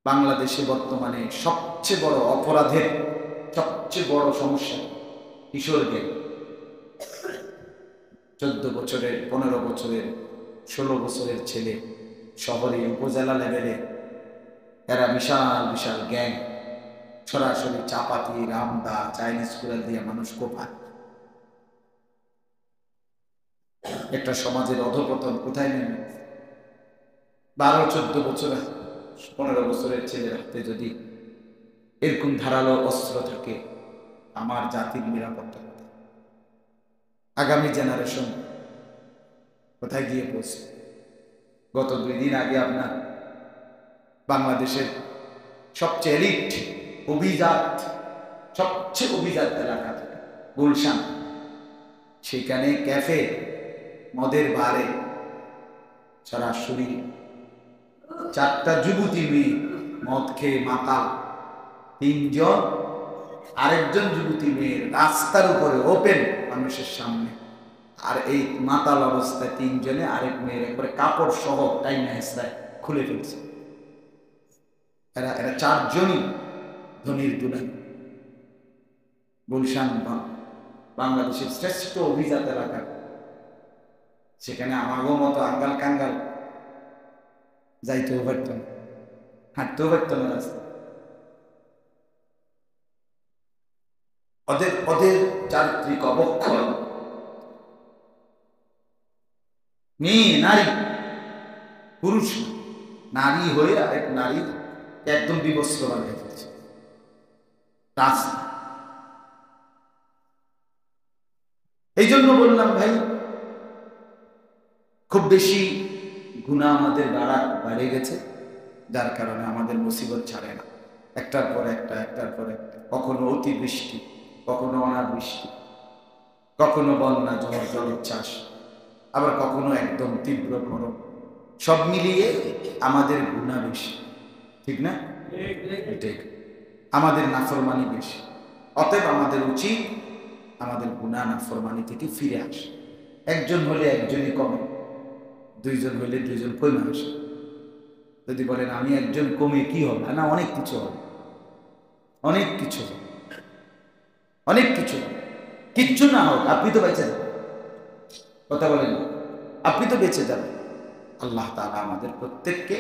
বাংলাদেশে বর্তমানে সবচেয়ে বড় অপরাধের সবচেয়ে বড় সমস্যা কিশোরদের 14 বছরের, 15 বছরের, 16 বছরের ছেলে শহরে উপজেলা লেভেলে এরা বিশাল বিশাল গ্যাং সরাসরি চাপাতি, রামদা, চাইনিজ কুড়াল দিয়ে মানুষ কোপায়। একটা সমাজের অধপতন কোথায় নেমে? 12-14 বছর, 15 বছরের ছেলের হাতে যদি এরকম ধারালো অস্ত্র থাকে, আমার জাতির নিরাপত্তা কোথায়? আগামী জেনারেশন কোথায় গিয়ে পৌঁছে? গত 2 দিন আগে আপনার বাংলাদেশের সবচেয়ে এলিট অভিজাত, সবচেয়ে অভিজাত এলাকা গুলশান, সেখানে ক্যাফে, মদের বারে সরাসরি 4টা যুবতী মেয়ে মদ খেয়ে মাতাল, 3 জন, আরেকজন যুবতী মেয়ের রাস্তার উপরে ওপেন মানুষের সামনে, আর এই মাতাল অবস্থায় 3 জনে আরেক মেয়ের একবারে কাপড় সহ টাইমে হেসরায় খুলে ফেলছে। এরা 4 জনই ধনির দুলাল। গুলশান বাংলাদেশের শ্রেষ্ঠ অভিজাত এলাকা, সেখানে আমাগো মতো আঙ্গাল কাঙ্গাল যাইতেও পারত না, হাঁটতেও পারত না রাস্তা। ওদের চারিত্রিক অবক্ষয়, মেয়ে, নারী, পুরুষ, নারী হয়ে আরেক নারী একদম বিবস্ত্র বানিয়ে ফেলছে রাস্তা। এই জন্য বললাম ভাই, খুব বেশি গুনাহ আমাদের বাড়ে গেছে, যার কারণে আমাদের মুসিবত ছাড়ে না, একটার পর একটা, একটার পর একটা। কখনো অতিবৃষ্টি, কখনো অনাবৃষ্টি, কখনো বন্যা, জলোচ্ছ্বাস, আবার কখনো একদম তীব্র গরম। সব মিলিয়ে আমাদের গুনাহ বেশি, ঠিক না? ঠিক, আমাদের নাফরমানি বেশি। অতএব আমাদের উচিত আমাদের গুনাহ নাফরমানি থেকে ফিরে আসে। একজন হলে একজনই কমে, 2 জন হলে 2 জন কমে আসে। যদি বলেন আমি একজন কমে কি হবে, না, অনেক কিছু হবে, অনেক কিছু হবে, অনেক কিছু। কিচ্ছু না হোক, আপনি তো বেঁচে যাবেন। কথা বলেন, আপনি তো বেঁচে যাবেন। আল্লাহ তাআলা আমাদের প্রত্যেককে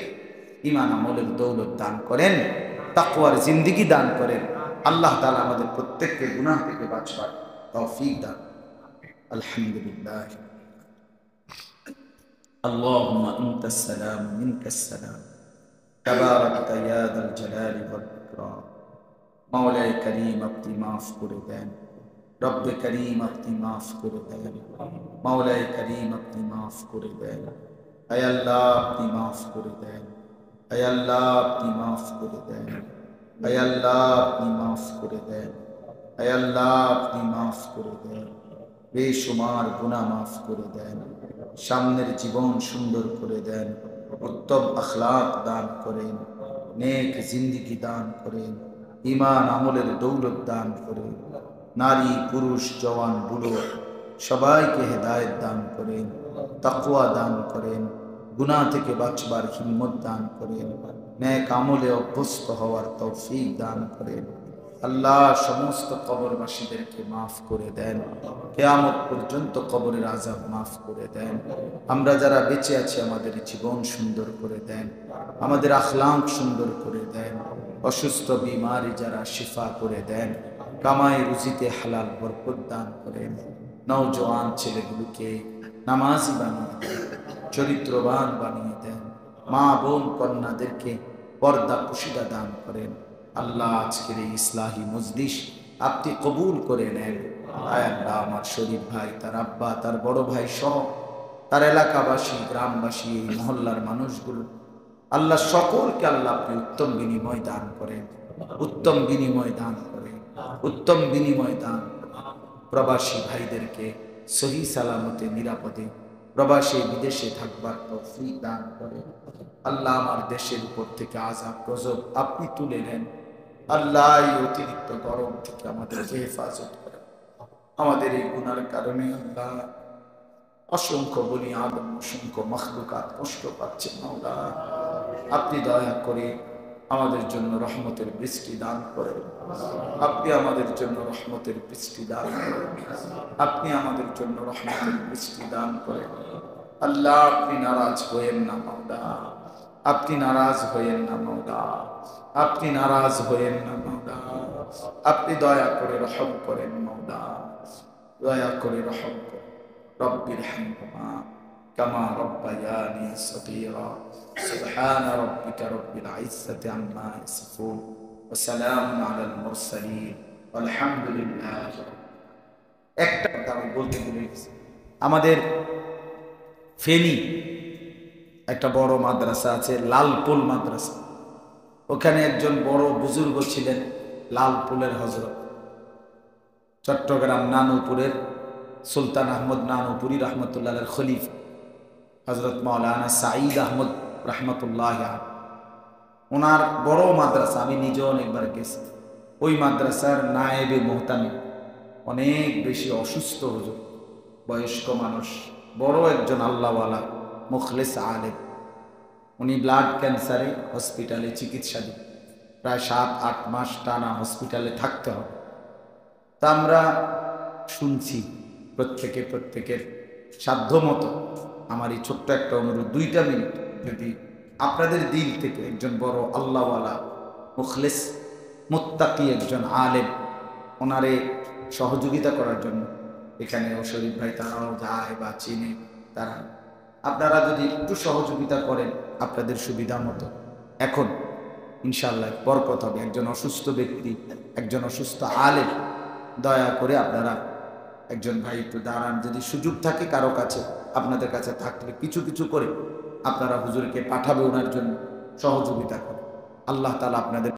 ঈমান আমলের দৌলত দান করেন, তাকওয়ার জিন্দেগি দান করেন। আল্লাহ তাআলা আমাদের প্রত্যেককে গুনাহ থেকে বাঁচবার তৌফিক দান। আলহামদুলিল্লাহ। আল্লাহুম্মা আনতাস সালাম মিনকাস সালাম তাবারাকতা ইয়া যাল জালালি ওয়াল ইকরাম। মাওলায়ে কারীম, আপনি মাফ করে দেন। রব্বে করিম, আপনি মাফ করে দেন। মাওলায়ে করিম, আপনি মাফ করে দেন। আয় আল্লাহ, আপনি মাফ করে দেন। আয় আল্লাহ, আপনি মাফ করে দেন। আয় আল্লাহ, আপনি মাফ করে দেন। আয় আল্লাহ, আপনি মাফ করে দেন। বেশুমার গুনাহ মাফ করে দেন। সামনের জীবন সুন্দর করে দেন। উত্তম আখলাক দান করেন। নেক জিন্দেগি দান করেন। ঈমান আমলের দৌলত দান করেন। নারী, পুরুষ, জওয়ান, বুড়ো সবাইকে হেদায়েত দান করেন। তাকওয়া দান করেন। গুনাহ থেকে বাঁচবার হিম্মত দান করেন। নেক আমলে অভ্যস্ত হওয়ার তৌফিক দান করেন। আল্লাহ সমস্ত কবরবাসীদেরকে মাফ করে দেন। কিয়ামত পর্যন্ত কবরের আযাব মাফ করে দেন। আমরা যারা বেঁচে আছি আমাদের জীবন সুন্দর করে দেন। আমাদের আখলাক সুন্দর করে দেন। অসুস্থ বিমারি যারা শিফা করে দেন। কামাই রুজিতে হালাল বরকত দান করেন। নওজোয়ান ছেলেগুলোকে নামাজি বানিয়ে দেন, চরিত্রবান বানিয়ে দেন। মা বোন কন্যাদেরকে পর্দা পুশিদা দান করেন। আল্লাহ আজকের এই ইসলাহি মজলিস আপনি কবুল করে নেন। আয় আল্লাহ, আমার শরীফ ভাই, তার আব্বা, তার বড় ভাই সহ তার এলাকাবাসী, গ্রামবাসী, এই মহল্লার মানুষগুলো, আল্লাহ সকলকে আল্লাহ আপনি উত্তম বিনিময় দান করেন। উত্তম বিনিময় দান করেন। উত্তম বিনিময় দান করেন। প্রবাসী ভাইদেরকে সহি সালামতে নিরাপদে প্রবাসী বিদেশে থাকবার তৌফিক দান করেন। আল্লাহ আমার দেশের উপর থেকে আযাব গজব আপনি তুলে নেন। আল্লাহ এই অতিরিক্ত গরম থেকে আমাদেরকে হেফাজত করেন। আমাদের এই গুনার কারণে আল্লাহ অসংখ্য বনি আদম, অসংখ্য মখলুকাত কষ্ট পাচ্ছে। মাওলা আপনি দয়া করে আমাদের জন্য রহমতের বৃষ্টি দান করেন। আপনি আমাদের জন্য রহমতের বৃষ্টি দান করেন। আপনি আমাদের জন্য রহমতের বৃষ্টি দান করেন। আল্লাহ আপনি নারাজ হয়েন না মাওলা, আপনি নারাজ হয়েন না মাওলা, আপনি নারাজ হয়েন না মাওলা। আপনি দয়া করে রহম করেন মাওলা, দয়া করে রহম করেন। রব্বির হামহুমা কামা রব্বায়ানি সগীরা। সুবহানা রাব্বিকা রব্বিল ইজ্জাতি আম্মা ইয়াসিফুন ওয়া সালামুন আলাল মুরসালিন আলহামদুলিল্লাহ। একটা কথা আমি বলতে ভুলে গেছি, আমাদের ফেনী একটা বড় মাদ্রাসা আছে, লালপুল মাদ্রাসা। ওখানে একজন বড় বুজুর্গ ছিলেন, লালপুলের হজরত, চট্টগ্রাম নানুপুরের সুলতান আহমদ নানুপুরি রহমতুল্লাহের খলিফা হজরত মাওলানা সাঈদ আহমদ রহমতুল্লাহ। ওনার বড় মাদ্রাসা, আমি নিজেও অনেকবার গেছি। ওই মাদ্রাসার নায়েবে মোহতামি, অনেক বেশি অসুস্থ হুজুর, বয়স্ক মানুষ, বড় একজন আল্লাহওয়ালা মুখলেস আলেম। উনি ব্লাড ক্যান্সারে হসপিটালে চিকিৎসাধীন, প্রায় 7-8 মাস টানা হসপিটালে থাকতে হবে। তা আমরা শুনছি প্রত্যেকের সাধ্যমতো। আমার এই ছোট্ট একটা অনুরোধ, 2টা মিনিট যদি আপনাদের দিল থেকে একজন বড় আল্লাহওয়ালা মুখলেস মুত্তাকি একজন আলেম, ওনারে সহযোগিতা করার জন্য, এখানে ও শরীফ ভাই তারাও যায় বা চিনে, তারা আপনারা যদি একটু সহযোগিতা করেন আপনাদের সুবিধা মতো, এখন ইনশাআল্লাহ বরকত হবে। একজন অসুস্থ ব্যক্তি, একজন অসুস্থ আলেম, দয়া করে আপনারা একজন ভাই একটু দাঁড়ান। যদি সুযোগ থাকে কারো কাছে, আপনাদের কাছে থাকলে কিছু কিছু করে আপনারা হুজুরকে পাঠাবে, ওনার জন্য সহযোগিতা করে। আল্লাহ তাআলা আপনাদের